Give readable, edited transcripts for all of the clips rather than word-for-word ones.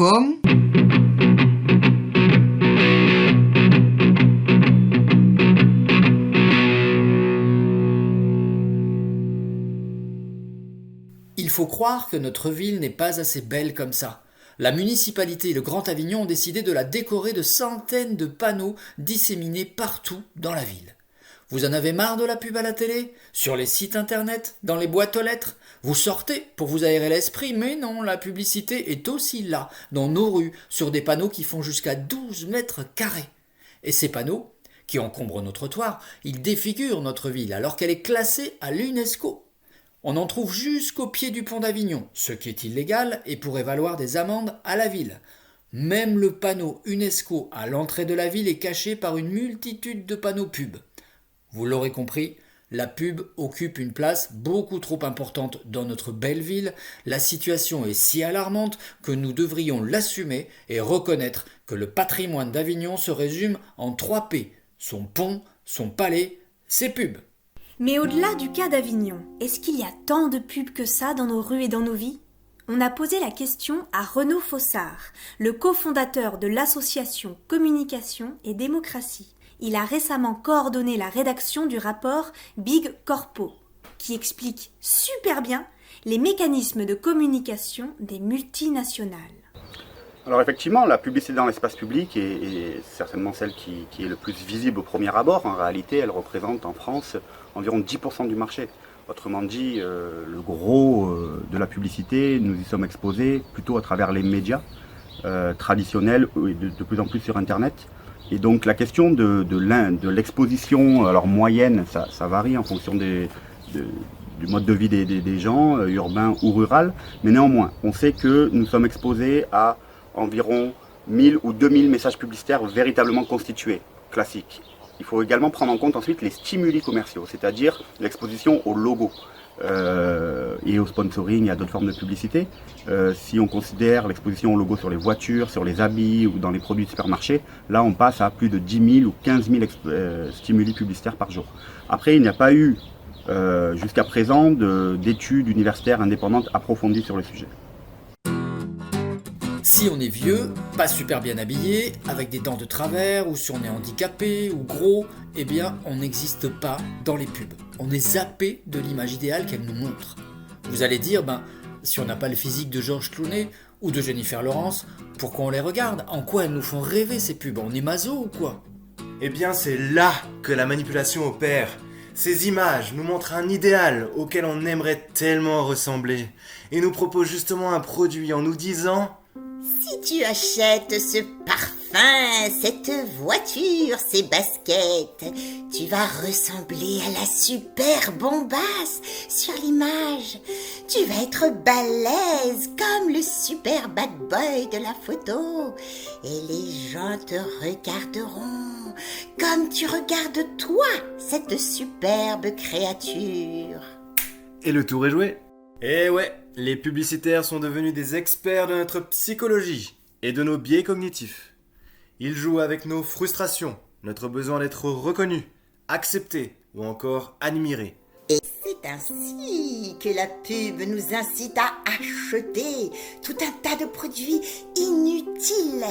comme... Il faut croire que notre ville n'est pas assez belle comme ça. La municipalité et le Grand Avignon ont décidé de la décorer de centaines de panneaux disséminés partout dans la ville. Vous en avez marre de la pub à la télé, sur les sites internet, dans les boîtes aux lettres? Vous sortez pour vous aérer l'esprit, mais non, la publicité est aussi là, dans nos rues, sur des panneaux qui font jusqu'à 12 mètres carrés. Et ces panneaux, qui encombrent nos trottoirs, ils défigurent notre ville alors qu'elle est classée à l'UNESCO. On en trouve jusqu'au pied du pont d'Avignon, ce qui est illégal et pourrait valoir des amendes à la ville. Même le panneau UNESCO à l'entrée de la ville est caché par une multitude de panneaux pubs. Vous l'aurez compris, la pub occupe une place beaucoup trop importante dans notre belle ville. La situation est si alarmante que nous devrions l'assumer et reconnaître que le patrimoine d'Avignon se résume en 3 P. Son pont, son palais, ses pubs. Mais au-delà du cas d'Avignon, est-ce qu'il y a tant de pubs que ça dans nos rues et dans nos vies ? On a posé la question à Renaud Fossard, le cofondateur de l'association Communication et Démocratie. Il a récemment coordonné la rédaction du rapport Big Corpo, qui explique super bien les mécanismes de communication des multinationales. Alors effectivement, la publicité dans l'espace public est certainement celle qui est le plus visible au premier abord. En réalité, elle représente en France environ 10% du marché. Autrement dit, le gros de la publicité, nous y sommes exposés plutôt à travers les médias traditionnels et de plus en plus sur Internet. Et donc la question de l'exposition, alors moyenne, ça varie en fonction du mode de vie des gens, urbain ou rural. Mais néanmoins, on sait que nous sommes exposés à environ 1000 ou 2000 messages publicitaires véritablement constitués, classiques. Il faut également prendre en compte ensuite les stimuli commerciaux, c'est-à-dire l'exposition au logo et au sponsoring et à d'autres formes de publicité. Si on considère l'exposition au logo sur les voitures, sur les habits ou dans les produits de supermarché, là on passe à plus de 10 000 ou 15 000 stimuli publicitaires par jour. Après, il n'y a pas eu jusqu'à présent d'études universitaires indépendantes approfondies sur le sujet. Si on est vieux, pas super bien habillé, avec des dents de travers, ou si on est handicapé ou gros, eh bien on n'existe pas dans les pubs. On est zappé de l'image idéale qu'elles nous montrent. Vous allez dire, si on n'a pas le physique de George Clooney ou de Jennifer Lawrence, pourquoi on les regarde? En quoi elles nous font rêver ces pubs? On est maso ou quoi? Eh bien c'est là que la manipulation opère. Ces images nous montrent un idéal auquel on aimerait tellement ressembler et nous proposent justement un produit en nous disant: si tu achètes ce parfum, cette voiture, ces baskets, tu vas ressembler à la super bombasse sur l'image. Tu vas être balèze comme le super bad boy de la photo. Et les gens te regarderont comme tu regardes toi, cette superbe créature. Et le tour est joué. Eh ouais, les publicitaires sont devenus des experts de notre psychologie et de nos biais cognitifs. Ils jouent avec nos frustrations, notre besoin d'être reconnu, accepté ou encore admiré. Et c'est ainsi que la pub nous incite à acheter tout un tas de produits inutiles.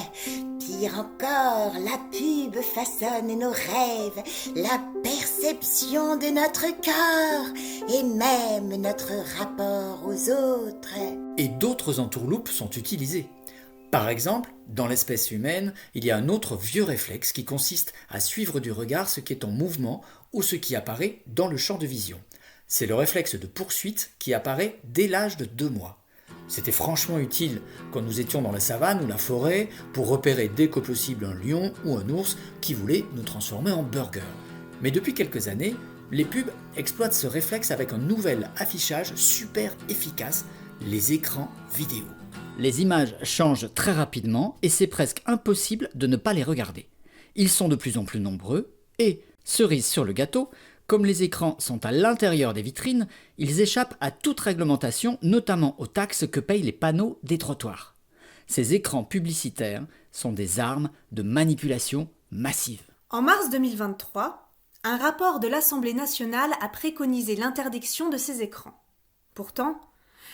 Pire encore, la pub façonne nos rêves, la perception de notre corps et même notre rapport aux autres. Et d'autres entourloupes sont utilisées. Par exemple, dans l'espèce humaine, il y a un autre vieux réflexe qui consiste à suivre du regard ce qui est en mouvement ou ce qui apparaît dans le champ de vision. C'est le réflexe de poursuite qui apparaît dès l'âge de 2 mois. C'était franchement utile quand nous étions dans la savane ou la forêt pour repérer dès que possible un lion ou un ours qui voulait nous transformer en burger. Mais depuis quelques années, les pubs exploitent ce réflexe avec un nouvel affichage super efficace, les écrans vidéo. Les images changent très rapidement et c'est presque impossible de ne pas les regarder. Ils sont de plus en plus nombreux et, cerise sur le gâteau, comme les écrans sont à l'intérieur des vitrines, ils échappent à toute réglementation, notamment aux taxes que payent les panneaux des trottoirs. Ces écrans publicitaires sont des armes de manipulation massive. En mars 2023, un rapport de l'Assemblée nationale a préconisé l'interdiction de ces écrans. Pourtant,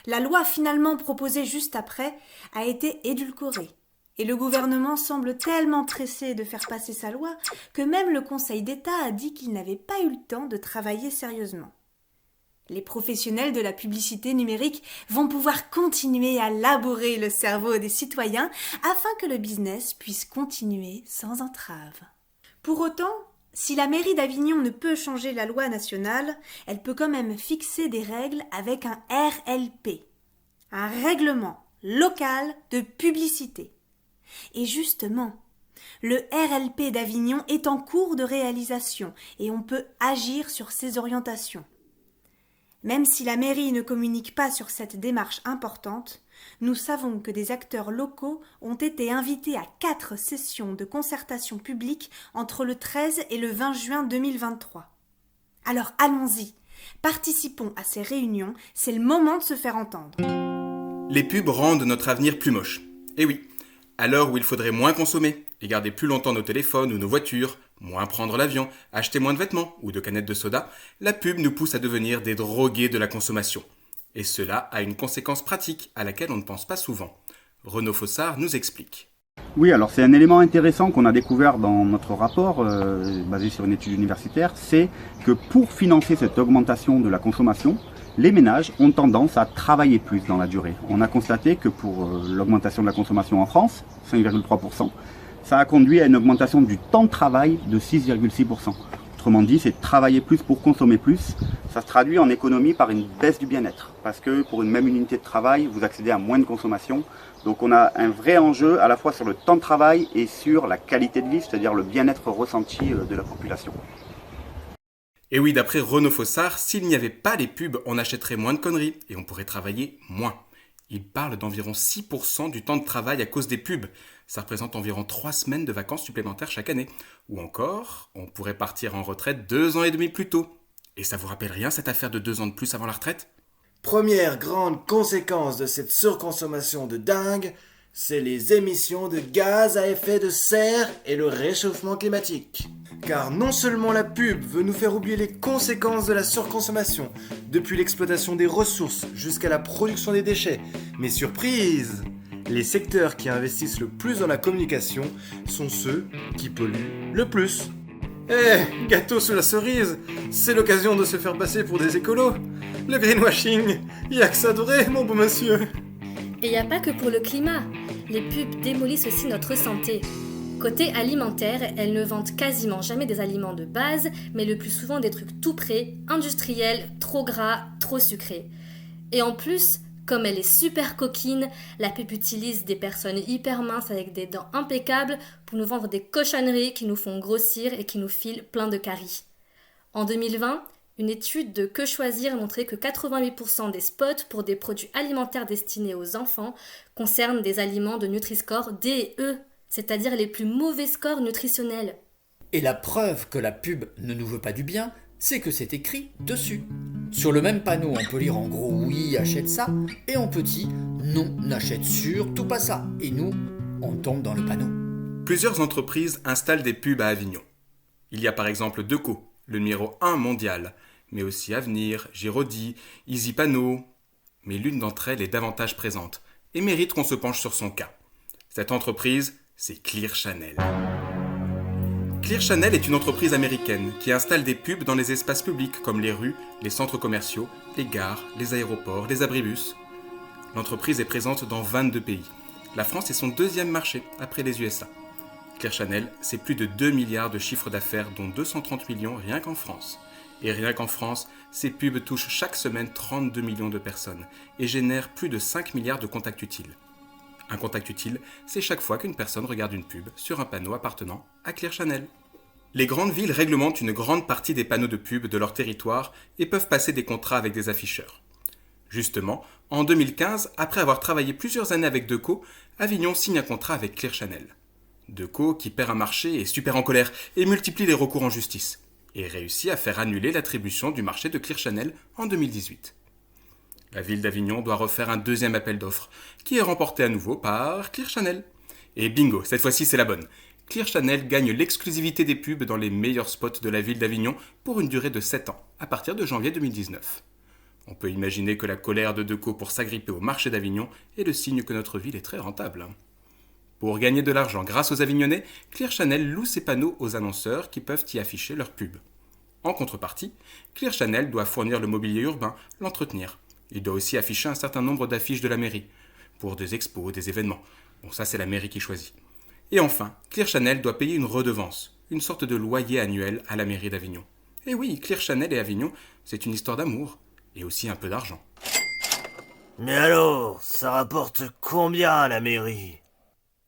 La loi finalement proposée juste après a été édulcorée. Et le gouvernement semble tellement pressé de faire passer sa loi que même le Conseil d'État a dit qu'il n'avait pas eu le temps de travailler sérieusement. Les professionnels de la publicité numérique vont pouvoir continuer à laborer le cerveau des citoyens afin que le business puisse continuer sans entrave. Pour autant, si la mairie d'Avignon ne peut changer la loi nationale, elle peut quand même fixer des règles avec un RLP, un règlement local de publicité. Et justement, le RLP d'Avignon est en cours de réalisation et on peut agir sur ses orientations. Même si la mairie ne communique pas sur cette démarche importante, nous savons que des acteurs locaux ont été invités à 4 sessions de concertation publique entre le 13 et le 20 juin 2023. Alors allons-y, participons à ces réunions, c'est le moment de se faire entendre. Les pubs rendent notre avenir plus moche. Eh oui, à l'heure où il faudrait moins consommer et garder plus longtemps nos téléphones ou nos voitures, moins prendre l'avion, acheter moins de vêtements ou de canettes de soda, la pub nous pousse à devenir des drogués de la consommation. Et cela a une conséquence pratique à laquelle on ne pense pas souvent. Renaud Fossard nous explique. Oui, alors c'est un élément intéressant qu'on a découvert dans notre rapport, basé sur une étude universitaire, c'est que pour financer cette augmentation de la consommation, les ménages ont tendance à travailler plus dans la durée. On a constaté que pour l'augmentation de la consommation en France, 5,3%, ça a conduit à une augmentation du temps de travail de 6,6%. Autrement dit, c'est travailler plus pour consommer plus. Ça se traduit en économie par une baisse du bien-être. Parce que pour une même unité de travail, vous accédez à moins de consommation. Donc on a un vrai enjeu à la fois sur le temps de travail et sur la qualité de vie, c'est-à-dire le bien-être ressenti de la population. Et oui, d'après Renaud Fossard, s'il n'y avait pas les pubs, on achèterait moins de conneries et on pourrait travailler moins. Il parle d'environ 6% du temps de travail à cause des pubs. Ça représente environ 3 semaines de vacances supplémentaires chaque année. Ou encore, on pourrait partir en retraite 2 ans et demi plus tôt. Et ça vous rappelle rien cette affaire de 2 ans de plus avant la retraite ? Première grande conséquence de cette surconsommation de dingue, c'est les émissions de gaz à effet de serre et le réchauffement climatique. Car non seulement la pub veut nous faire oublier les conséquences de la surconsommation, depuis l'exploitation des ressources jusqu'à la production des déchets, mais surprise, les secteurs qui investissent le plus dans la communication sont ceux qui polluent le plus. Eh, gâteau sous la cerise, c'est l'occasion de se faire passer pour des écolos. Le greenwashing, y a que ça de vrai, mon beau monsieur. Et y a pas que pour le climat, les pubs démolissent aussi notre santé. Côté alimentaire, elles ne vendent quasiment jamais des aliments de base, mais le plus souvent des trucs tout prêts, industriels, trop gras, trop sucrés. Et en plus, comme elle est super coquine, la pub utilise des personnes hyper minces avec des dents impeccables pour nous vendre des cochonneries qui nous font grossir et qui nous filent plein de caries. En 2020, une étude de Que Choisir montrait que 88% des spots pour des produits alimentaires destinés aux enfants concernent des aliments de Nutri-Score D et E, c'est-à-dire les plus mauvais scores nutritionnels. Et la preuve que la pub ne nous veut pas du bien, c'est que c'est écrit dessus. Sur le même panneau, on peut lire en gros « Oui, achète ça » et en petit « Non, n'achète surtout pas ça » et nous, on tombe dans le panneau. Plusieurs entreprises installent des pubs à Avignon. Il y a par exemple Deco, le numéro 1 mondial, mais aussi Avenir, Giraudy, Easy Pano. Mais l'une d'entre elles est davantage présente et mérite qu'on se penche sur son cas. Cette entreprise, c'est Clear Channel. Clear Channel est une entreprise américaine qui installe des pubs dans les espaces publics comme les rues, les centres commerciaux, les gares, les aéroports, les abribus. L'entreprise est présente dans 22 pays. La France est son 2e marché après les USA. Clear Channel, c'est plus de 2 milliards de chiffre d'affaires, dont 230 millions rien qu'en France. Et rien qu'en France, ces pubs touchent chaque semaine 32 millions de personnes et génèrent plus de 5 milliards de contacts utiles. Un contact utile, c'est chaque fois qu'une personne regarde une pub sur un panneau appartenant à Clear Channel. Les grandes villes réglementent une grande partie des panneaux de pub de leur territoire et peuvent passer des contrats avec des afficheurs. Justement, en 2015, après avoir travaillé plusieurs années avec Deco, Avignon signe un contrat avec Clear Channel. Deco, qui perd un marché, est super en colère et multiplie les recours en justice, et réussit à faire annuler l'attribution du marché de Clear Channel en 2018. La ville d'Avignon doit refaire un 2e appel d'offres, qui est remporté à nouveau par Clear Channel. Et bingo, cette fois-ci c'est la bonne. Clear Channel gagne l'exclusivité des pubs dans les meilleurs spots de la ville d'Avignon pour une durée de 7 ans, à partir de janvier 2019. On peut imaginer que la colère de Decaux pour s'agripper au marché d'Avignon est le signe que notre ville est très rentable. Pour gagner de l'argent grâce aux Avignonnais, Clear Channel loue ses panneaux aux annonceurs qui peuvent y afficher leurs pubs. En contrepartie, Clear Channel doit fournir le mobilier urbain, l'entretenir. Il doit aussi afficher un certain nombre d'affiches de la mairie, pour des expos, des événements. Bon, ça c'est la mairie qui choisit. Et enfin, Clear Channel doit payer une redevance, une sorte de loyer annuel à la mairie d'Avignon. Et oui, Clear Channel et Avignon, c'est une histoire d'amour, et aussi un peu d'argent. Mais alors, ça rapporte combien à la mairie?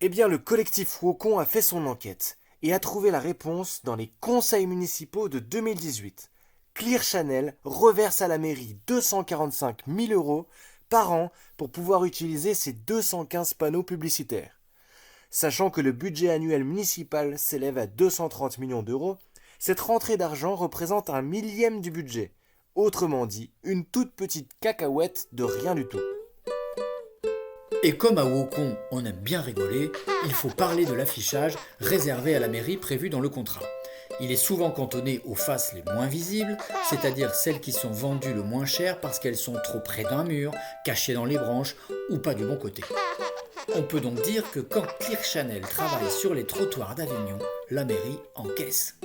Eh bien, le collectif Faucon a fait son enquête et a trouvé la réponse dans les conseils municipaux de 2018. Clear Channel reverse à la mairie 245 000 € par an pour pouvoir utiliser ses 215 panneaux publicitaires. Sachant que le budget annuel municipal s'élève à 230 millions d'euros, cette rentrée d'argent représente un millième du budget. Autrement dit, une toute petite cacahuète de rien du tout. Et comme à Waucon, on aime bien rigoler, il faut parler de l'affichage réservé à la mairie prévu dans le contrat. Il est souvent cantonné aux faces les moins visibles, c'est-à-dire celles qui sont vendues le moins cher parce qu'elles sont trop près d'un mur, cachées dans les branches ou pas du bon côté. On peut donc dire que quand Clear Channel travaille sur les trottoirs d'Avignon, la mairie encaisse.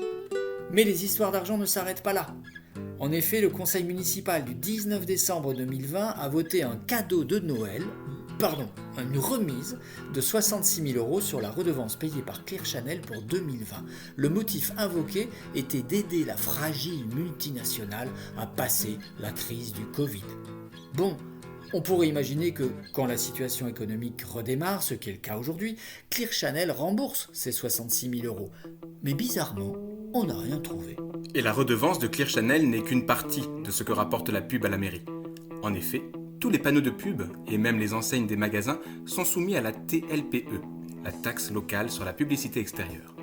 Mais les histoires d'argent ne s'arrêtent pas là. En effet, le conseil municipal du 19 décembre 2020 a voté un cadeau de Noël, une remise de 66 000 € sur la redevance payée par Clear Channel pour 2020. Le motif invoqué était d'aider la fragile multinationale à passer la crise du Covid. Bon, on pourrait imaginer que quand la situation économique redémarre, ce qui est le cas aujourd'hui, Clear Channel rembourse ces 66 000 €. Mais bizarrement, on n'a rien trouvé. Et la redevance de Clear Channel n'est qu'une partie de ce que rapporte la pub à la mairie. En effet, tous les panneaux de pub, et même les enseignes des magasins, sont soumis à la TLPE, la taxe locale sur la publicité extérieure.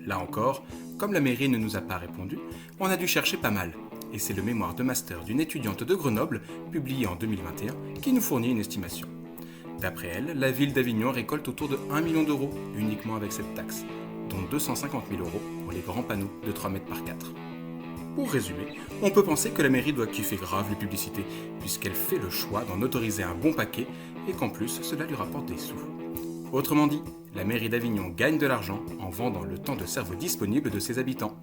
Là encore, comme la mairie ne nous a pas répondu, on a dû chercher pas mal. Et c'est le mémoire de master d'une étudiante de Grenoble, publié en 2021, qui nous fournit une estimation. D'après elle, la ville d'Avignon récolte autour de 1 million d'euros uniquement avec cette taxe, dont 250 000 € pour les grands panneaux de 3 mètres par 4. Pour résumer, on peut penser que la mairie doit kiffer grave les publicités, puisqu'elle fait le choix d'en autoriser un bon paquet et qu'en plus cela lui rapporte des sous. Autrement dit, la mairie d'Avignon gagne de l'argent en vendant le temps de cerveau disponible de ses habitants.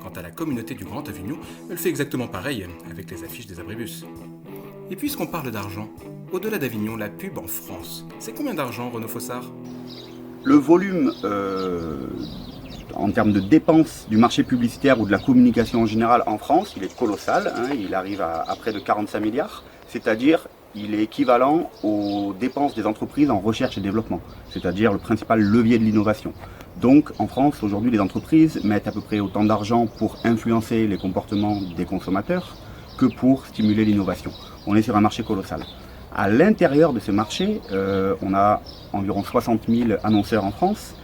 Quant à la communauté du Grand Avignon, elle fait exactement pareil avec les affiches des abribus. Et puisqu'on parle d'argent, au-delà d'Avignon, la pub en France, c'est combien d'argent, Renaud Fossard ? Le volume en termes de dépenses du marché publicitaire ou de la communication en général en France, il est colossal, il arrive à près de 45 milliards, c'est-à-dire il est équivalent aux dépenses des entreprises en recherche et développement, c'est-à-dire le principal levier de l'innovation. Donc en France, aujourd'hui, les entreprises mettent à peu près autant d'argent pour influencer les comportements des consommateurs que pour stimuler l'innovation. On est sur un marché colossal. À l'intérieur de ce marché, on a environ 60 000 annonceurs en France.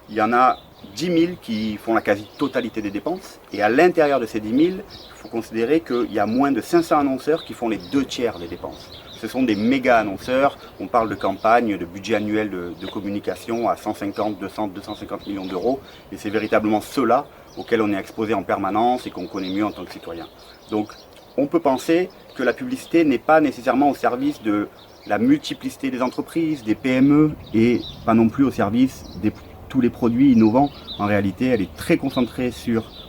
Il y en a 10 000 qui font la quasi-totalité des dépenses. Et à l'intérieur de ces 10 000, il faut considérer qu'il y a moins de 500 annonceurs qui font les 2/3 des dépenses. Ce sont des méga annonceurs. On parle de campagnes, de budget annuel de communication à 150, 200, 250 millions d'euros. Et c'est véritablement ceux-là auxquels on est exposé en permanence et qu'on connaît mieux en tant que citoyen. Donc on peut penser que la publicité n'est pas nécessairement au service de la multiplicité des entreprises, des PME, et pas non plus au service de tous les produits innovants. En réalité, elle est très concentrée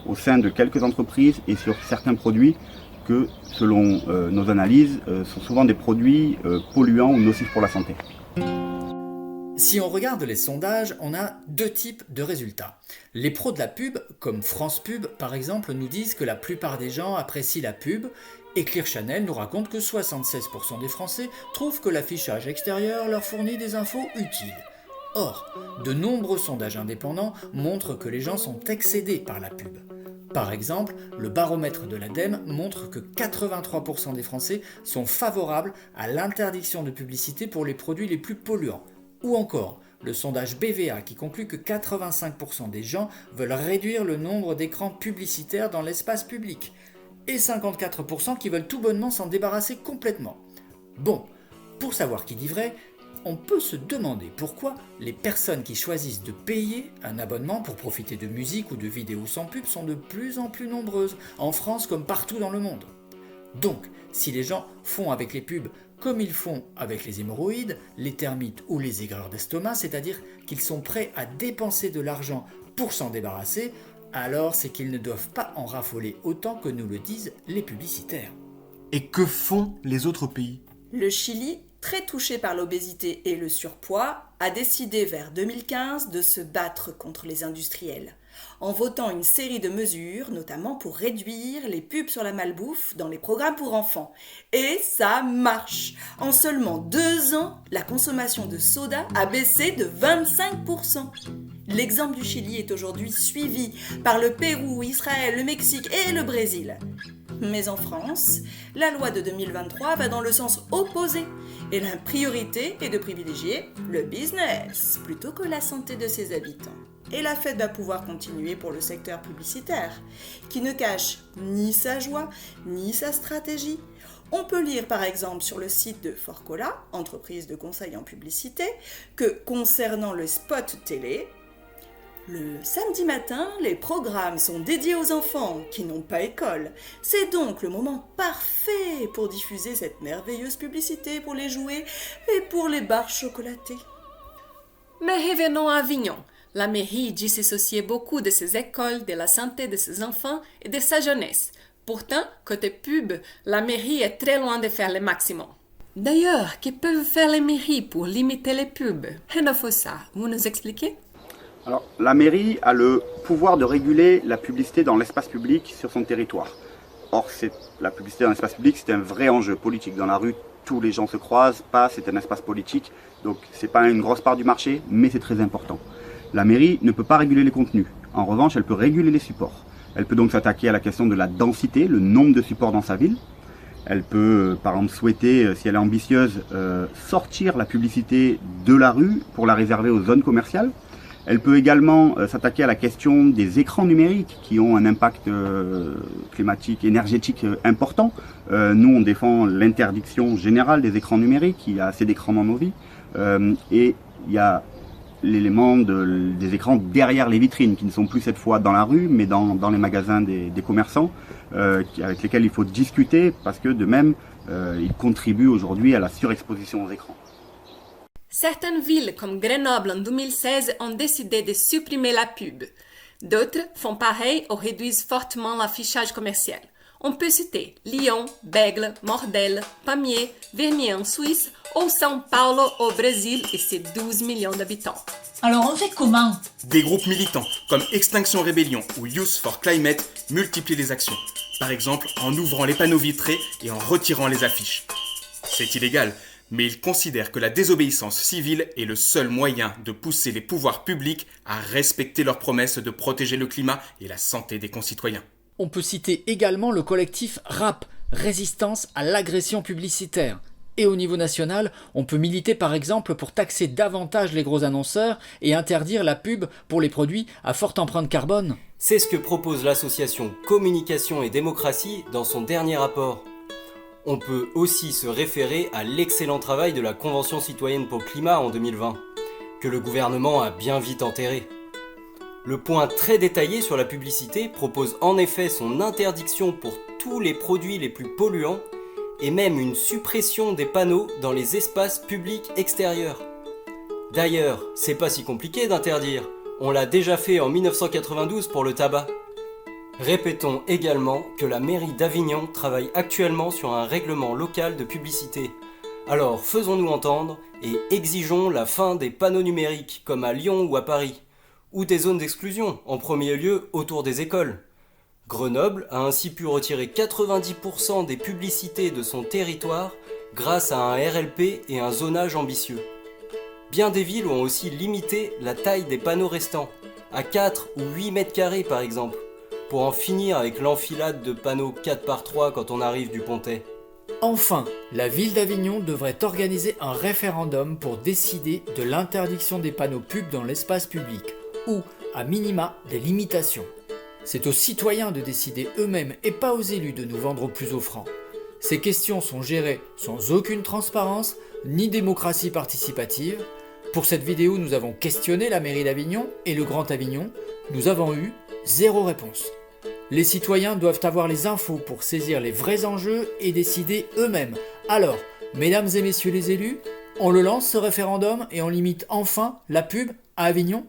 au sein de quelques entreprises et sur certains produits que, selon nos analyses, sont souvent des produits polluants ou nocifs pour la santé. Si on regarde les sondages, on a deux types de résultats. Les pros de la pub, comme France Pub par exemple, nous disent que la plupart des gens apprécient la pub, et Clear Channel nous raconte que 76% des Français trouvent que l'affichage extérieur leur fournit des infos utiles. Or, de nombreux sondages indépendants montrent que les gens sont excédés par la pub. Par exemple, le baromètre de l'ADEME montre que 83% des Français sont favorables à l'interdiction de publicité pour les produits les plus polluants. Ou encore, le sondage BVA qui conclut que 85% des gens veulent réduire le nombre d'écrans publicitaires dans l'espace public. Et 54% qui veulent tout bonnement s'en débarrasser complètement. Bon, pour savoir qui dit vrai, on peut se demander pourquoi les personnes qui choisissent de payer un abonnement pour profiter de musique ou de vidéos sans pub sont de plus en plus nombreuses, en France comme partout dans le monde. Donc, si les gens font avec les pubs comme ils font avec les hémorroïdes, les termites ou les aigreurs d'estomac, c'est-à-dire qu'ils sont prêts à dépenser de l'argent pour s'en débarrasser, alors c'est qu'ils ne doivent pas en raffoler autant que nous le disent les publicitaires. Et que font les autres pays ? Le Chili, très touché par l'obésité et le surpoids, a décidé vers 2015 de se battre contre les industriels, en votant une série de mesures, notamment pour réduire les pubs sur la malbouffe dans les programmes pour enfants. Et ça marche. En seulement 2 ans, la consommation de soda a baissé de 25%. L'exemple du Chili est aujourd'hui suivi par le Pérou, Israël, le Mexique et le Brésil. Mais en France, la loi de 2023 va dans le sens opposé et la priorité est de privilégier le business plutôt que la santé de ses habitants. Et la fête va pouvoir continuer pour le secteur publicitaire, qui ne cache ni sa joie, ni sa stratégie. On peut lire par exemple sur le site de Forcola, entreprise de conseil en publicité, que concernant le spot télé, le samedi matin, les programmes sont dédiés aux enfants qui n'ont pas école. C'est donc le moment parfait pour diffuser cette merveilleuse publicité pour les jouets et pour les barres chocolatées. Mais revenons à Avignon. La mairie dit s'associer beaucoup de ses écoles, de la santé de ses enfants et de sa jeunesse. Pourtant, côté pub, la mairie est très loin de faire le maximum. D'ailleurs, que peuvent faire les mairies pour limiter les pubs? Renaud Fossard, vous nous expliquez? Alors, la mairie a le pouvoir de réguler la publicité dans l'espace public sur son territoire. Or, la publicité dans l'espace public, c'est un vrai enjeu politique. Dans la rue, tous les gens se croisent, passent, c'est un espace politique. Donc, c'est pas une grosse part du marché, mais c'est très important. La mairie ne peut pas réguler les contenus. En revanche, elle peut réguler les supports. Elle peut donc s'attaquer à la question de la densité, le nombre de supports dans sa ville. Elle peut, par exemple, souhaiter, si elle est ambitieuse, sortir la publicité de la rue pour la réserver aux zones commerciales. Elle peut également s'attaquer à la question des écrans numériques qui ont un impact climatique, énergétique important. Nous, on défend l'interdiction générale des écrans numériques. Il y a assez d'écrans dans nos vies. Et il y a l'élément des écrans derrière les vitrines, qui ne sont plus cette fois dans la rue, mais dans les magasins des commerçants, avec lesquels il faut discuter, parce que de même, ils contribuent aujourd'hui à la surexposition aux écrans. Certaines villes comme Grenoble en 2016 ont décidé de supprimer la pub. D'autres font pareil ou réduisent fortement l'affichage commercial. On peut citer Lyon, Bègle, Mordel, Pamiers, Vernier en Suisse ou São Paulo au Brésil et ses 12 millions d'habitants. Alors on fait comment? Des groupes militants comme Extinction Rebellion ou Youth for Climate multiplient les actions. Par exemple en ouvrant les panneaux vitrés et en retirant les affiches. C'est illégal, mais ils considèrent que la désobéissance civile est le seul moyen de pousser les pouvoirs publics à respecter leurs promesses de protéger le climat et la santé des concitoyens. On peut citer également le collectif RAP, Résistance à l'agression publicitaire. Et au niveau national, on peut militer par exemple pour taxer davantage les gros annonceurs et interdire la pub pour les produits à forte empreinte carbone. C'est ce que propose l'association Communication et Démocratie dans son dernier rapport. On peut aussi se référer à l'excellent travail de la Convention citoyenne pour le climat en 2020, que le gouvernement a bien vite enterré. Le point très détaillé sur la publicité propose en effet son interdiction pour tous les produits les plus polluants et même une suppression des panneaux dans les espaces publics extérieurs. D'ailleurs, c'est pas si compliqué d'interdire, on l'a déjà fait en 1992 pour le tabac. Répétons également que la mairie d'Avignon travaille actuellement sur un règlement local de publicité. Alors faisons-nous entendre et exigeons la fin des panneaux numériques comme à Lyon ou à Paris, ou des zones d'exclusion, en premier lieu autour des écoles. Grenoble a ainsi pu retirer 90% des publicités de son territoire grâce à un RLP et un zonage ambitieux. Bien des villes ont aussi limité la taille des panneaux restants, à 4 ou 8 mètres carrés par exemple, pour en finir avec l'enfilade de panneaux 4x3 quand on arrive du Pontet. Enfin, la ville d'Avignon devrait organiser un référendum pour décider de l'interdiction des panneaux pubs dans l'espace public, ou, à minima, des limitations. C'est aux citoyens de décider eux-mêmes et pas aux élus de nous vendre au plus offrant. Ces questions sont gérées sans aucune transparence ni démocratie participative. Pour cette vidéo, nous avons questionné la mairie d'Avignon et le Grand Avignon. Nous avons eu 0 réponse. Les citoyens doivent avoir les infos pour saisir les vrais enjeux et décider eux-mêmes. Alors, mesdames et messieurs les élus, on le lance ce référendum et on limite enfin la pub à Avignon ?